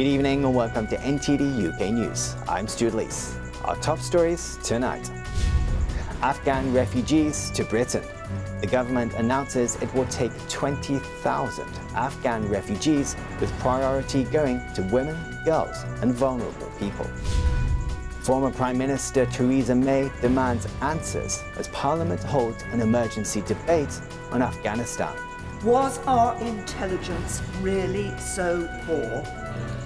Good evening and welcome to NTD UK News. I'm Stuart Lees. Our top stories tonight. Afghan refugees to Britain. The government announces it will take 20,000 Afghan refugees with priority going to women, girls and vulnerable people. Former Prime Minister Theresa May demands answers as Parliament holds an emergency debate on Afghanistan. Was our intelligence really so poor?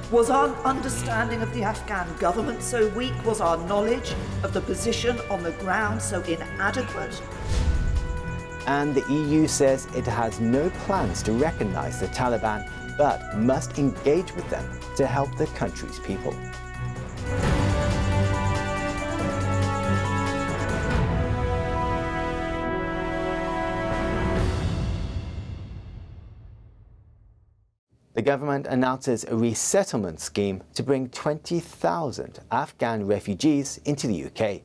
Was our understanding of the Afghan government so weak? Was our knowledge of the position on the ground so inadequate? And the EU says it has no plans to recognise the Taliban, but must engage with them to help the country's people. The government announces a resettlement scheme to bring 20,000 Afghan refugees into the UK.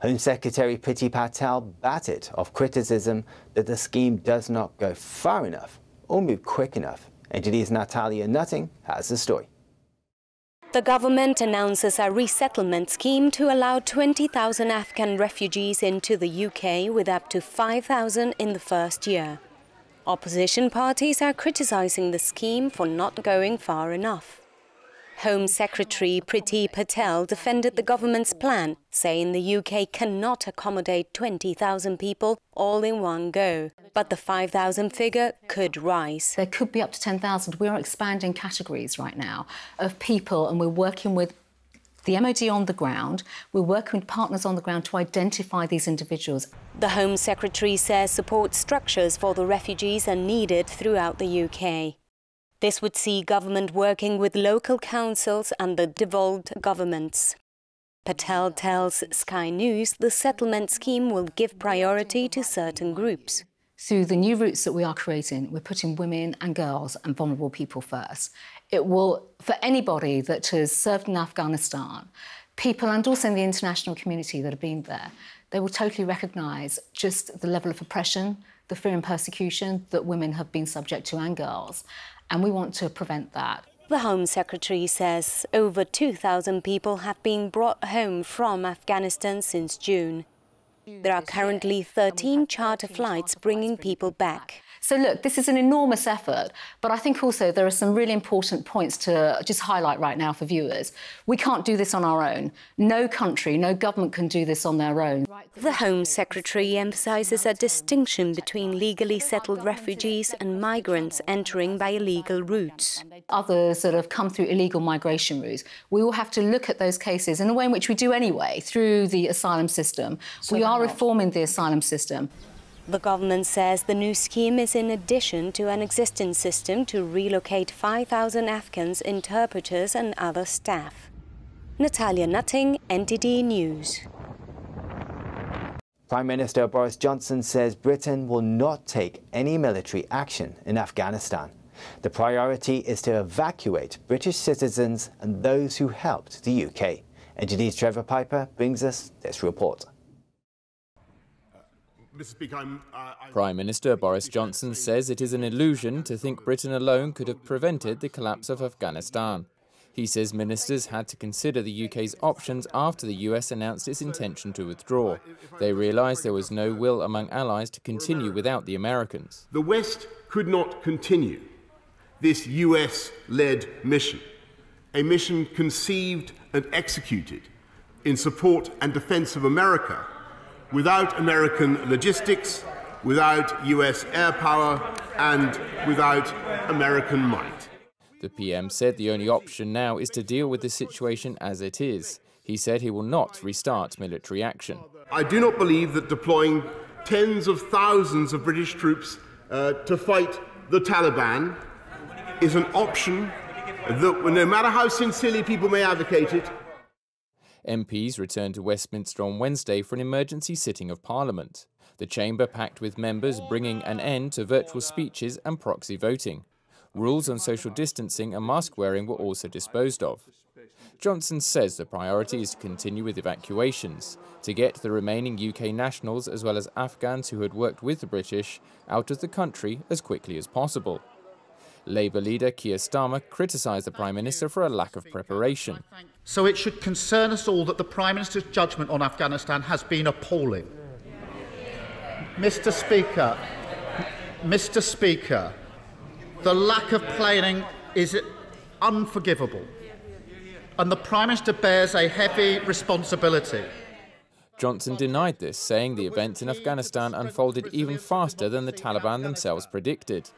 Home Secretary Patel batted off criticism that the scheme does not go far enough or move quick enough. NTD's Natalia Nutting has the story. The government announces a resettlement scheme to allow 20,000 Afghan refugees into the UK, with up to 5,000 in the first year. Opposition parties are criticising the scheme for not going far enough. Home Secretary Patel defended the government's plan, saying the UK cannot accommodate 20,000 people all in one go. But the 5,000 figure could rise. There could be up to 10,000. We're expanding categories right now of people, and we're working with the MOD on the ground. We're working with partners on the ground to identify these individuals. The Home Secretary says support structures for the refugees are needed throughout the UK. This would see government working with local councils and the devolved governments. Patel tells Sky News the settlement scheme will give priority to certain groups. Through the new routes that we are creating, we're putting women and girls and vulnerable people first. It will, for anybody that has served in Afghanistan, people and also in the international community that have been there, they will totally recognise just the level of oppression, the fear and persecution that women have been subject to, and girls. And we want to prevent that. The Home Secretary says over 2,000 people have been brought home from Afghanistan since June. There are currently 13 charter flights bringing people back. So look, this is an enormous effort, but I think also there are some really important points to just highlight right now for viewers. We can't do this on our own. No country, no government can do this on their own. The Home Secretary emphasises a distinction between legally settled refugees and migrants entering by illegal routes. Others that have come through illegal migration routes, we will have to look at those cases in the way in which we do anyway, through the asylum system. We are reforming the asylum system. The government says the new scheme is in addition to an existing system to relocate 5,000 Afghans, interpreters and other staff. Natalia Nutting, NTD News. Prime Minister Boris Johnson says Britain will not take any military action in Afghanistan. The priority is to evacuate British citizens and those who helped the UK. NTD's Trevor Piper brings us this report. Mr. Speaker, Prime Minister Boris Johnson says it is an illusion to think Britain alone could have prevented the collapse of Afghanistan. He says ministers had to consider the UK's options after the US announced its intention to withdraw. They realised there was no will among allies to continue without the Americans. the West could not continue this US-led mission, a mission conceived and executed in support and defence of America, without American logistics, without US air power, and without American might. The PM said the only option now is to deal with the situation as it is. He said he will not restart military action. I do not believe that deploying tens of thousands of British troops to fight the Taliban is an option that, no matter how sincerely people may advocate it, MPs returned to Westminster on Wednesday for an emergency sitting of Parliament. The chamber packed with members bringing an end to virtual speeches and proxy voting. Rules on social distancing and mask wearing were also disposed of. Johnson says the priority is to continue with evacuations, to get the remaining UK nationals as well as Afghans who had worked with the British out of the country as quickly as possible. Labour leader Keir Starmer criticised the Prime Minister for a lack of preparation. So it should concern us all that the Prime Minister's judgment on Afghanistan has been appalling. Mr. Speaker, the lack of planning is unforgivable, and the Prime Minister bears a heavy responsibility. Johnson denied this, saying the events in Afghanistan unfolded even faster than the Taliban themselves predicted.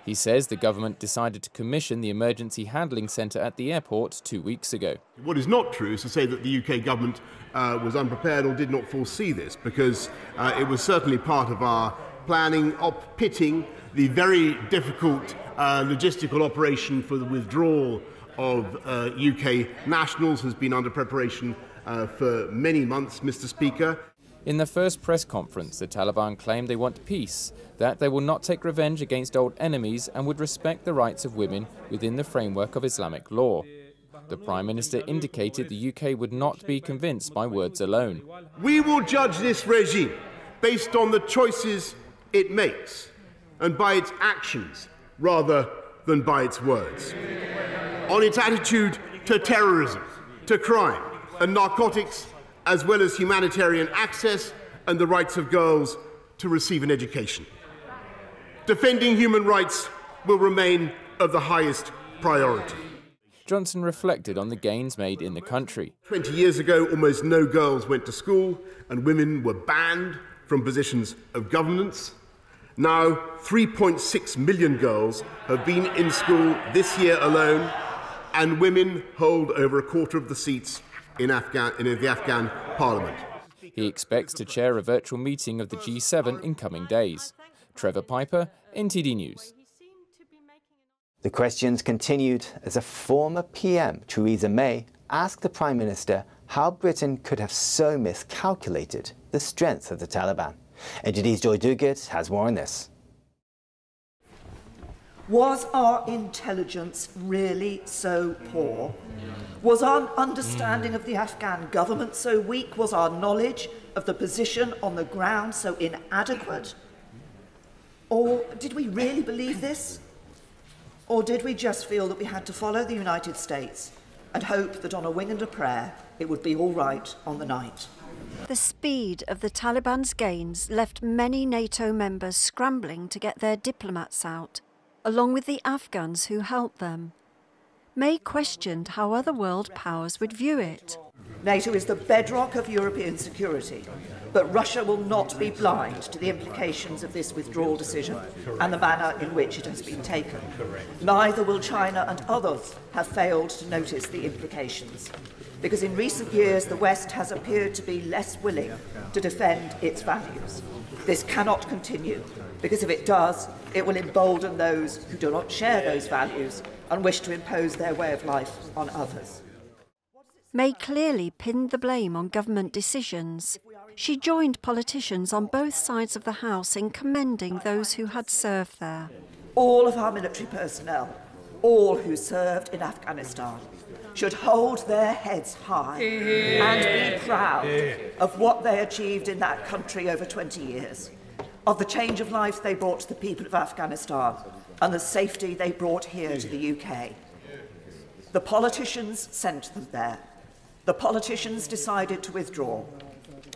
He says the government decided to commission the emergency handling centre at the airport 2 weeks ago. What is not true is to say that the UK government was unprepared or did not foresee this, because it was certainly part of our planning of pitting the very difficult logistical operation for the withdrawal of UK nationals has been under preparation for many months, Mr. Speaker. In the first press conference, the Taliban claimed they want peace, that they will not take revenge against old enemies and would respect the rights of women within the framework of Islamic law. The Prime Minister indicated the UK would not be convinced by words alone. We will judge this regime based on the choices it makes and by its actions rather than by its words. On its attitude to terrorism, to crime and narcotics, as well as humanitarian access and the rights of girls to receive an education. Defending human rights will remain of the highest priority. Johnson reflected on the gains made in the country. 20 years ago, almost no girls went to school and women were banned from positions of governance. Now, 3.6 million girls have been in school this year alone, and women hold over a quarter of the seats in the Afghan parliament. He expects to chair a virtual meeting of the G7 in coming days. Trevor Piper, NTD News. The questions continued as a former PM, Theresa May, asked the Prime Minister how Britain could have so miscalculated the strength of the Taliban. NTD's Joy Duguid has more on this. Was our intelligence really so poor? Was our understanding of the Afghan government so weak? Was our knowledge of the position on the ground so inadequate? Or did we really believe this? Or did we just feel that we had to follow the United States and hope that on a wing and a prayer it would be all right on the night? The speed of the Taliban's gains left many NATO members scrambling to get their diplomats out, along with the Afghans who helped them. May questioned how other world powers would view it. NATO is the bedrock of European security, but Russia will not be blind to the implications of this withdrawal decision and the manner in which it has been taken. Neither will China and others have failed to notice the implications, because in recent years the West has appeared to be less willing to defend its values. This cannot continue, because if it does, it will embolden those who do not share those values and wish to impose their way of life on others. May clearly pinned the blame on government decisions. She joined politicians on both sides of the House in commending those who had served there. All of our military personnel, all who served in Afghanistan, should hold their heads high and be proud of what they achieved in that country over 20 years, of the change of life they brought to the people of Afghanistan and the safety they brought here to the UK. The politicians sent them there. The politicians decided to withdraw.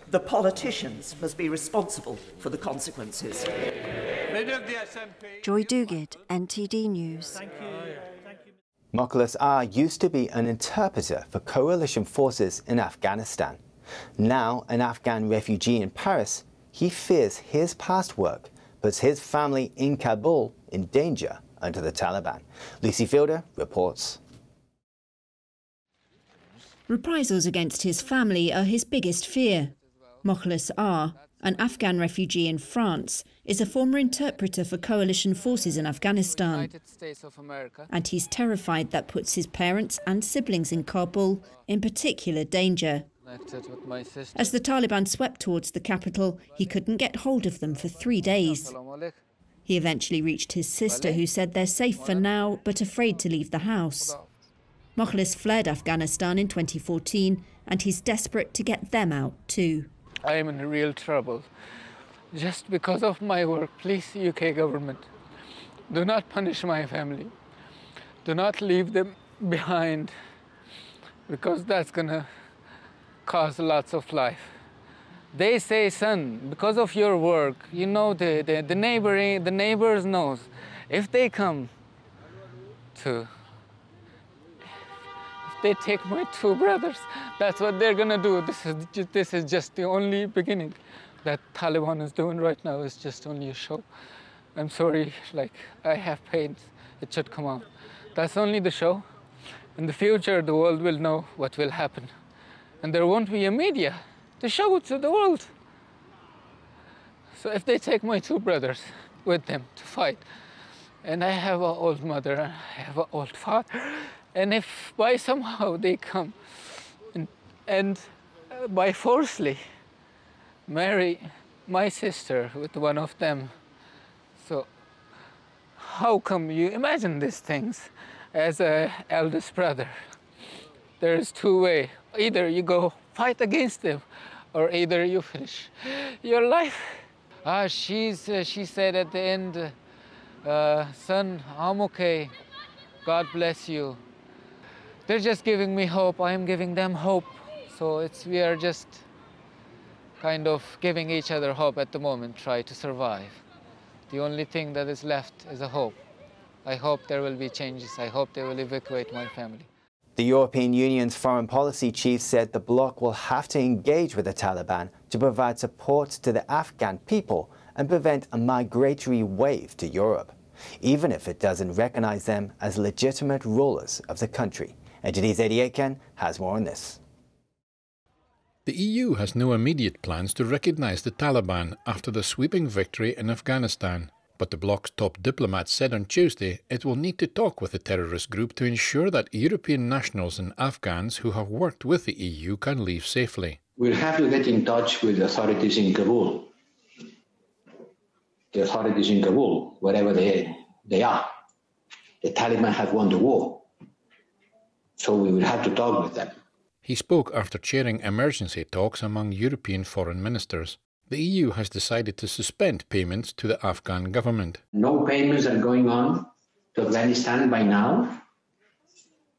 The politicians must be responsible for the consequences. Joy Duguid, NTD News. Mokhlis R. used to be an interpreter for coalition forces in Afghanistan. Now an Afghan refugee in Paris, he fears his past work puts his family in Kabul in danger under the Taliban. Lucy Fielder reports. Reprisals against his family are his biggest fear. Mokhlis R., an Afghan refugee in France, is a former interpreter for coalition forces in Afghanistan. And he's terrified that puts his parents and siblings in Kabul in particular danger. As the Taliban swept towards the capital, he couldn't get hold of them for 3 days. He eventually reached his sister, who said they're safe for now, but afraid to leave the house. Mokhlis fled Afghanistan in 2014, and he's desperate to get them out too. I am in real trouble. Just because of my work, please, UK government, do not punish my family. Do not leave them behind, because that's gonna cause lots of life. They say, son, because of your work, you know, the neighbors knows, if they come to, if they take my two brothers, that's what they're gonna do. This is just the only beginning that Taliban is doing right now. Is just only a show. I'm sorry, like, I have pains. It should come out. That's only the show. In the future, the world will know what will happen. And there won't be a media to show it to the world. So if they take my two brothers with them to fight, and I have an old mother, and I have an old father, and if by somehow they come and by forcefully marry my sister with one of them, so how come you imagine these things as an eldest brother? There is two ways. Either you go fight against them, or either you finish your life. She said at the end, son, I'm okay. God bless you. They're just giving me hope. I am giving them hope. So we are just kind of giving each other hope at the moment, try to survive. The only thing that is left is a hope. I hope there will be changes. I hope they will evacuate my family. The European Union's foreign policy chief said the bloc will have to engage with the Taliban to provide support to the Afghan people and prevent a migratory wave to Europe, even if it doesn't recognize them as legitimate rulers of the country. NTD's Eddie Aiken has more on this. The EU has no immediate plans to recognize the Taliban after the sweeping victory in Afghanistan. But the bloc's top diplomat said on Tuesday it will need to talk with the terrorist group to ensure that European nationals and Afghans who have worked with the EU can leave safely. We'll have to get in touch with the authorities in Kabul. The authorities in Kabul, wherever they are. The Taliban have won the war. So we will have to talk with them. He spoke after chairing emergency talks among European foreign ministers. The EU has decided to suspend payments to the Afghan government. No payments are going on to Afghanistan by now.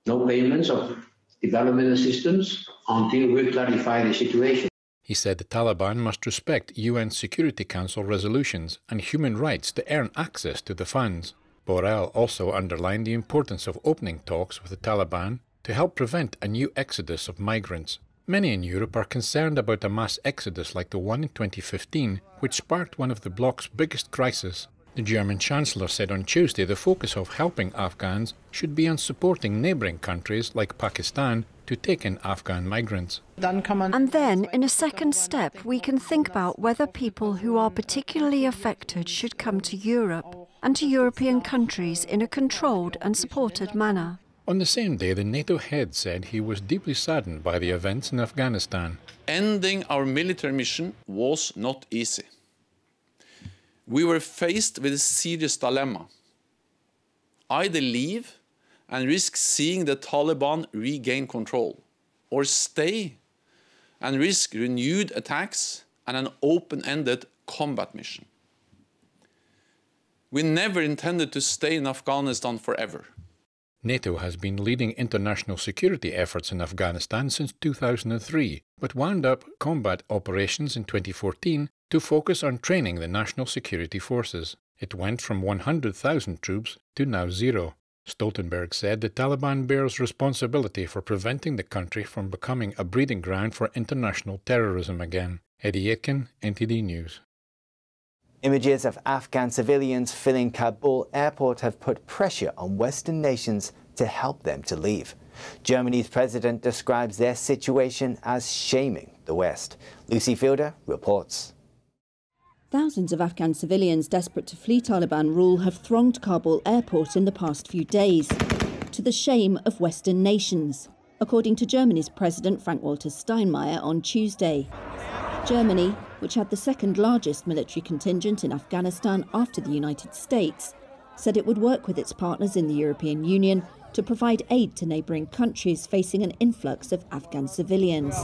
No payments of development assistance until we clarify the situation. He said the Taliban must respect UN Security Council resolutions and human rights to earn access to the funds. Borrell also underlined the importance of opening talks with the Taliban to help prevent a new exodus of migrants. Many in Europe are concerned about a mass exodus like the one in 2015, which sparked one of the bloc's biggest crises. The German Chancellor said on Tuesday the focus of helping Afghans should be on supporting neighbouring countries like Pakistan to take in Afghan migrants. And then, in a second step, we can think about whether people who are particularly affected should come to Europe and to European countries in a controlled and supported manner. On the same day, the NATO head said he was deeply saddened by the events in Afghanistan. Ending our military mission was not easy. We were faced with a serious dilemma. Either leave and risk seeing the Taliban regain control, or stay and risk renewed attacks and an open-ended combat mission. We never intended to stay in Afghanistan forever. NATO has been leading international security efforts in Afghanistan since 2003, but wound up combat operations in 2014 to focus on training the national security forces. It went from 100,000 troops to now 0. Stoltenberg said the Taliban bears responsibility for preventing the country from becoming a breeding ground for international terrorism again. Eddie Aitken, NTD News. Images of Afghan civilians filling Kabul airport have put pressure on Western nations to help them to leave. Germany's president describes their situation as shaming the West. Lucy Fielder reports. Thousands of Afghan civilians desperate to flee Taliban rule have thronged Kabul airport in the past few days, to the shame of Western nations, according to Germany's President Frank-Walter Steinmeier on Tuesday. Germany, which had the second largest military contingent in Afghanistan after the United States, said it would work with its partners in the European Union to provide aid to neighbouring countries facing an influx of Afghan civilians.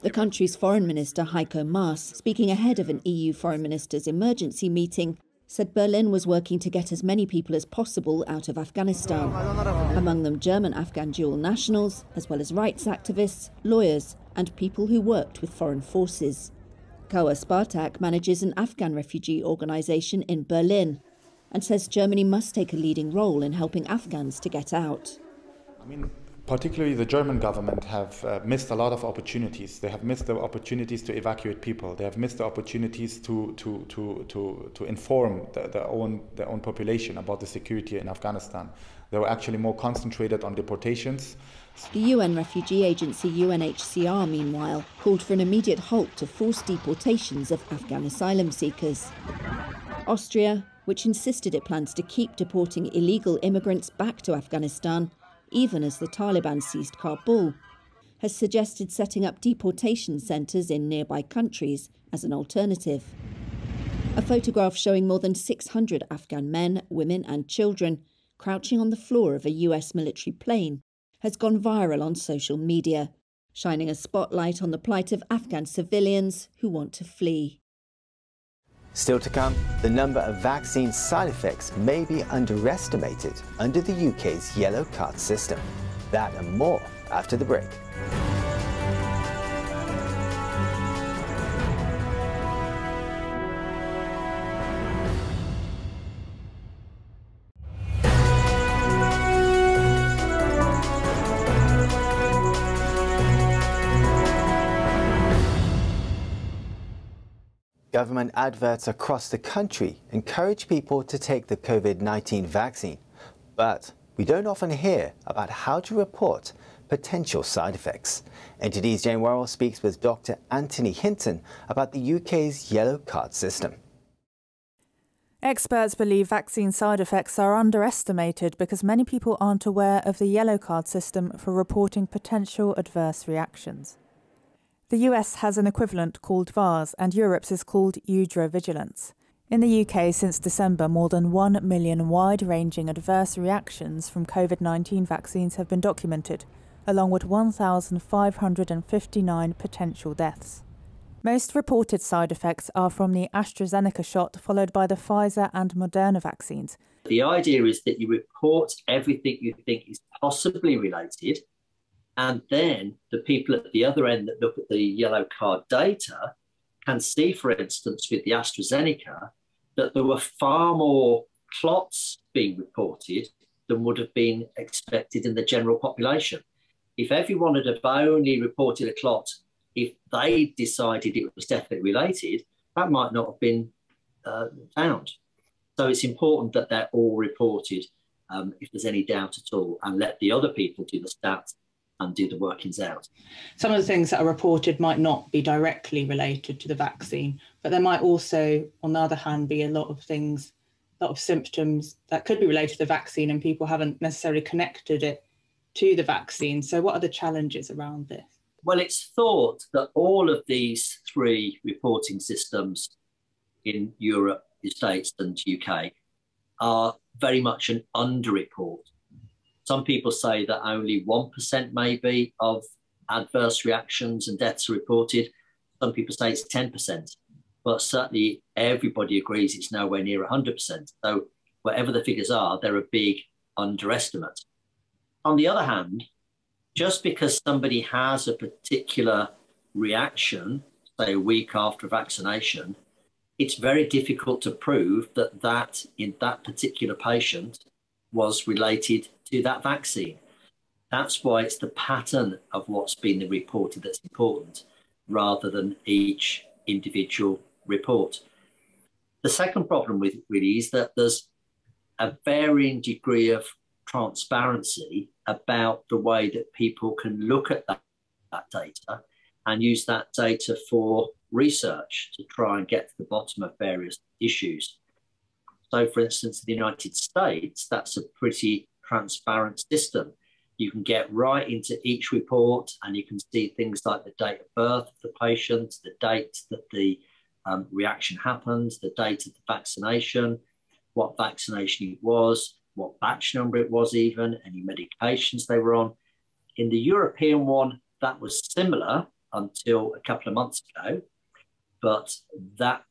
The country's Foreign Minister Heiko Maas, speaking ahead of an EU Foreign Ministers' emergency meeting, said Berlin was working to get as many people as possible out of Afghanistan, among them German Afghan dual nationals, as well as rights activists, lawyers and people who worked with foreign forces. Koa Spartak manages an Afghan refugee organisation in Berlin and says Germany must take a leading role in helping Afghans to get out. I mean, particularly the German government have missed a lot of opportunities. They have missed the opportunities to evacuate people. They have missed the opportunities to inform their own population about the security in Afghanistan. They were actually more concentrated on deportations. The UN refugee agency UNHCR, meanwhile, called for an immediate halt to forced deportations of Afghan asylum seekers. Austria, which insisted it plans to keep deporting illegal immigrants back to Afghanistan, even as the Taliban seized Kabul, has suggested setting up deportation centres in nearby countries as an alternative. A photograph showing more than 600 Afghan men, women and children crouching on the floor of a US military plane has gone viral on social media, shining a spotlight on the plight of Afghan civilians who want to flee. Still to come, the number of vaccine side effects may be underestimated under the UK's yellow card system. That and more after the break. Government adverts across the country encourage people to take the COVID-19 vaccine, but we don't often hear about how to report potential side effects. NTD's Jane Worrell speaks with Dr. Anthony Hinton about the UK's yellow card system. Experts believe vaccine side effects are underestimated because many people aren't aware of the yellow card system for reporting potential adverse reactions. The US has an equivalent called VARS, and Europe's is called EudraVigilance. In the UK, since December, more than 1 million wide-ranging adverse reactions from COVID-19 vaccines have been documented, along with 1,559 potential deaths. Most reported side effects are from the AstraZeneca shot, followed by the Pfizer and Moderna vaccines. The idea is that you report everything you think is possibly related, and then the people at the other end that look at the yellow card data can see, for instance, with the AstraZeneca, that there were far more clots being reported than would have been expected in the general population. If everyone had have only reported a clot, if they decided it was definitely related, that might not have been found. So it's important that they're all reported if there's any doubt at all, and let the other people do the stats and do the workings out. Some of the things that are reported might not be directly related to the vaccine, but there might also, on the other hand, be a lot of things, a lot of symptoms that could be related to the vaccine and people haven't necessarily connected it to the vaccine. So what are the challenges around this? Well, it's thought that all of these three reporting systems in Europe, the States and UK are very much an underreport. Some people say that only 1% maybe of adverse reactions and deaths are reported. Some people say it's 10%, but certainly everybody agrees it's nowhere near 100%. So whatever the figures are, they're a big underestimate. On the other hand, just because somebody has a particular reaction, say a week after vaccination, it's very difficult to prove that that in that particular patient was related to that vaccine. That's why it's the pattern of what's been reported that's important, rather than each individual report. The second problem with really is that there's a varying degree of transparency about the way that people can look at that data and use that data for research to try and get to the bottom of various issues. So, for instance, in the United States, that's a pretty transparent system. You can get right into each report and you can see things like the date of birth of the patient, the date that the reaction happened, the date of the vaccination, what vaccination it was, what batch number it was even, any medications they were on. In the European one, that was similar until a couple of months ago. but that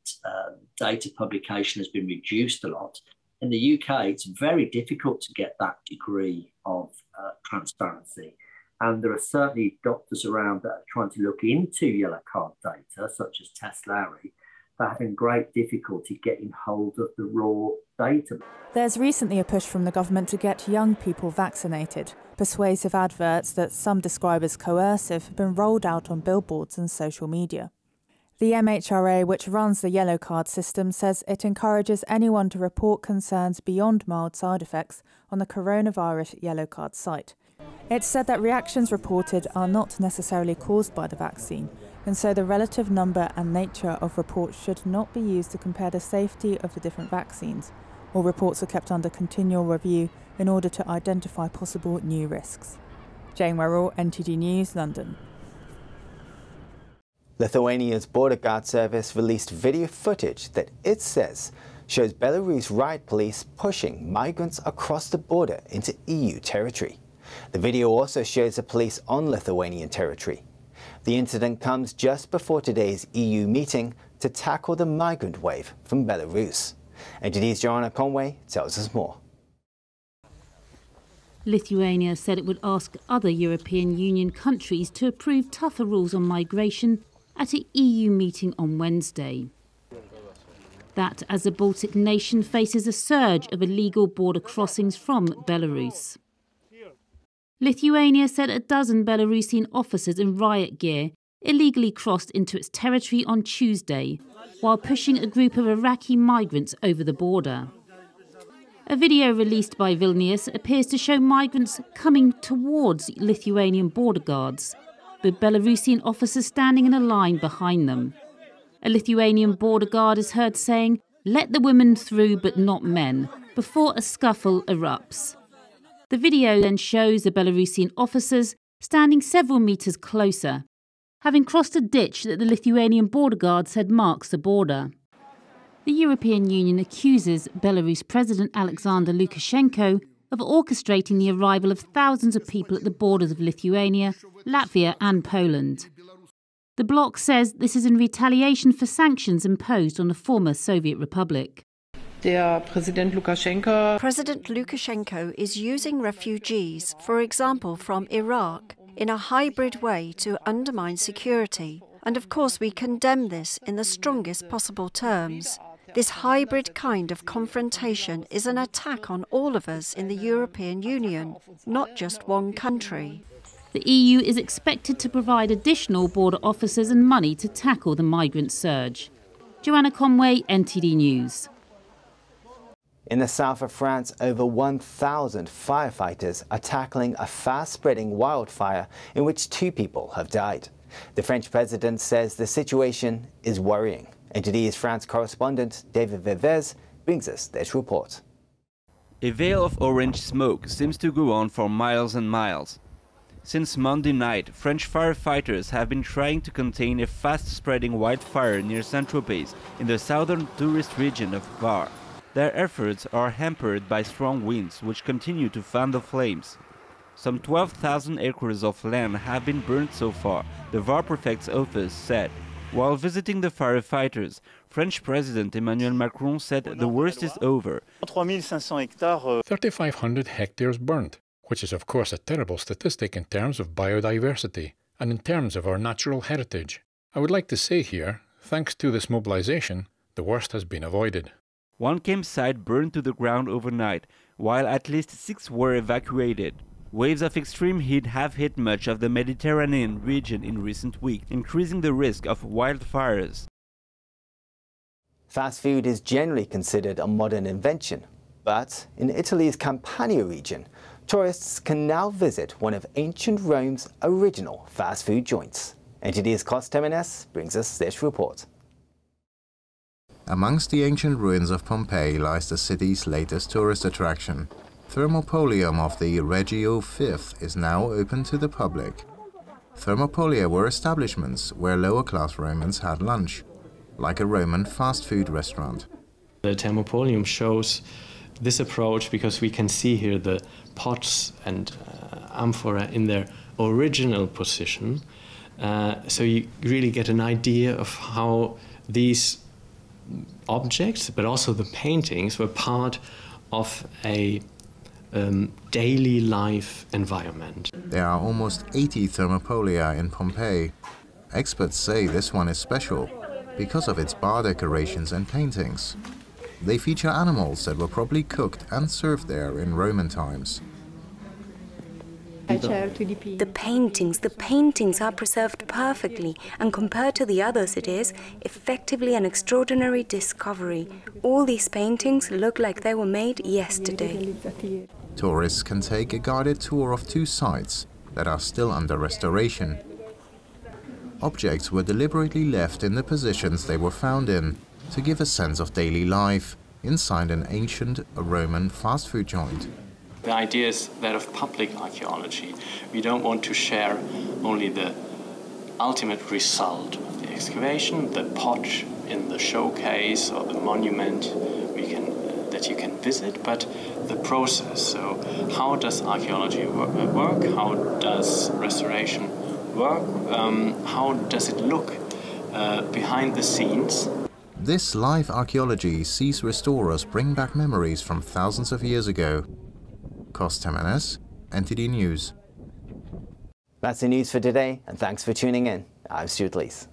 data publication has been reduced a lot. In the UK, it's very difficult to get that degree of transparency. And there are certainly doctors around that are trying to look into yellow card data, such as Tess Lowry, but having great difficulty getting hold of the raw data. There's recently a push from the government to get young people vaccinated. Persuasive adverts that some describe as coercive have been rolled out on billboards and social media. The MHRA, which runs the yellow card system, says it encourages anyone to report concerns beyond mild side effects on the coronavirus yellow card site. It's said that reactions reported are not necessarily caused by the vaccine, and so the relative number and nature of reports should not be used to compare the safety of the different vaccines. All reports are kept under continual review in order to identify possible new risks. Jane Werrell, NTD News, London. Lithuania's border guard service released video footage that it says shows Belarus riot police pushing migrants across the border into EU territory. The video also shows the police on Lithuanian territory. The incident comes just before today's EU meeting to tackle the migrant wave from Belarus. NTD's Joanna Conway tells us more. Lithuania said it would ask other European Union countries to approve tougher rules on migration at an EU meeting on Wednesday. That as the Baltic nation faces a surge of illegal border crossings from Belarus. Lithuania said a dozen Belarusian officers in riot gear illegally crossed into its territory on Tuesday, while pushing a group of Iraqi migrants over the border. A video released by Vilnius appears to show migrants coming towards Lithuanian border guards, with Belarusian officers standing in a line behind them. A Lithuanian border guard is heard saying, "Let the women through but not men," before a scuffle erupts. The video then shows the Belarusian officers standing several metres closer, having crossed a ditch that the Lithuanian border guard said marks the border. The European Union accuses Belarus President Alexander Lukashenko of orchestrating the arrival of thousands of people at the borders of Lithuania, Latvia and Poland. The bloc says this is in retaliation for sanctions imposed on the former Soviet republic. President Lukashenko is using refugees, for example from Iraq, in a hybrid way to undermine security. And of course we condemn this in the strongest possible terms. This hybrid kind of confrontation is an attack on all of us in the European Union, not just one country. The EU is expected to provide additional border officers and money to tackle the migrant surge. Joanna Conway, NTD News. In the south of France, over 1,000 firefighters are tackling a fast-spreading wildfire in which 2 people have died. The French president says the situation is worrying. NTD's France correspondent David Vevez brings us this report. A veil of orange smoke seems to go on for miles and miles. Since Monday night, French firefighters have been trying to contain a fast-spreading wildfire near Saint-Tropez in the southern tourist region of Var. Their efforts are hampered by strong winds, which continue to fan the flames. Some 12,000 acres of land have been burned so far, the Var prefect's office said. While visiting the firefighters, French President Emmanuel Macron said the worst is over. 3,500 hectares burnt, which is of course a terrible statistic in terms of biodiversity and in terms of our natural heritage. I would like to say here, thanks to this mobilization, the worst has been avoided. One campsite burned to the ground overnight, while at least 6 were evacuated. Waves of extreme heat have hit much of the Mediterranean region in recent weeks, increasing the risk of wildfires. Fast food is generally considered a modern invention, but in Italy's Campania region, tourists can now visit one of ancient Rome's original fast food joints. NTD's Cos Temenes brings us this report. Amongst the ancient ruins of Pompeii lies the city's latest tourist attraction. Thermopolium of the Regio V is now open to the public. Thermopolia were establishments where lower-class Romans had lunch, like a Roman fast food restaurant. The Thermopolium shows this approach because we can see here the pots and amphora in their original position. So you really get an idea of how these objects, but also the paintings, were part of a daily life environment. There are almost 80 thermopolia in Pompeii. Experts say this one is special because of its bar decorations and paintings. They feature animals that were probably cooked and served there in Roman times. The paintings are preserved perfectly, and compared to the others it is effectively an extraordinary discovery. All these paintings look like they were made yesterday. Tourists can take a guided tour of 2 sites that are still under restoration. Objects were deliberately left in the positions they were found in to give a sense of daily life inside an ancient Roman fast food joint. The idea is that of public archaeology. We don't want to share only the ultimate result of the excavation, the pot in the showcase or the monument that you can visit, but the process. So how does archaeology work? How does restoration work? How does it look behind the scenes? This live archaeology sees restorers bring back memories from thousands of years ago. Kostemenes, NTD News. That's the news for today, and thanks for tuning in. I'm Stuart Lees.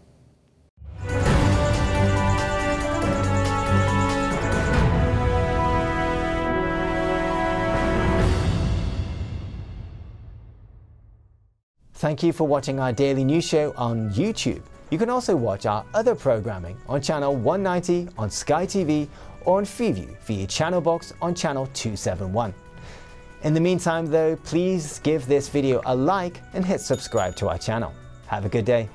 Thank you for watching our daily news show on YouTube. You can also watch our other programming on channel 190 on Sky TV or on Freeview via channel box on channel 271. In the meantime though, please give this video a like and hit subscribe to our channel. Have a good day.